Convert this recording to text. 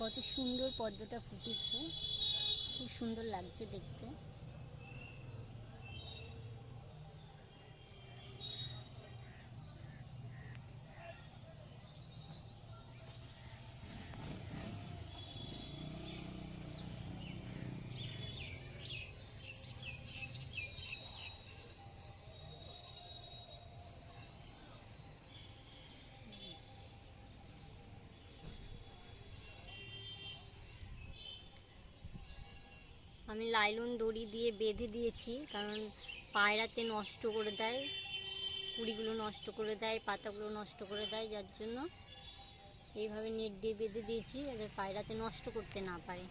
কত সুন্দর পদ্মটা ফুটেছে, খুব সুন্দর লাগছে দেখতে। আমি লাইলন দড়ি দিয়ে বেঁধে দিয়েছি, কারণ পায়রাতে নষ্ট করে দেয়, কুড়িগুলো নষ্ট করে দেয়, পাতাগুলো নষ্ট করে দেয়, যার জন্য এইভাবে নেট দিয়ে বেঁধে দিয়েছি যাতে পায়রাতে নষ্ট করতে না পারে।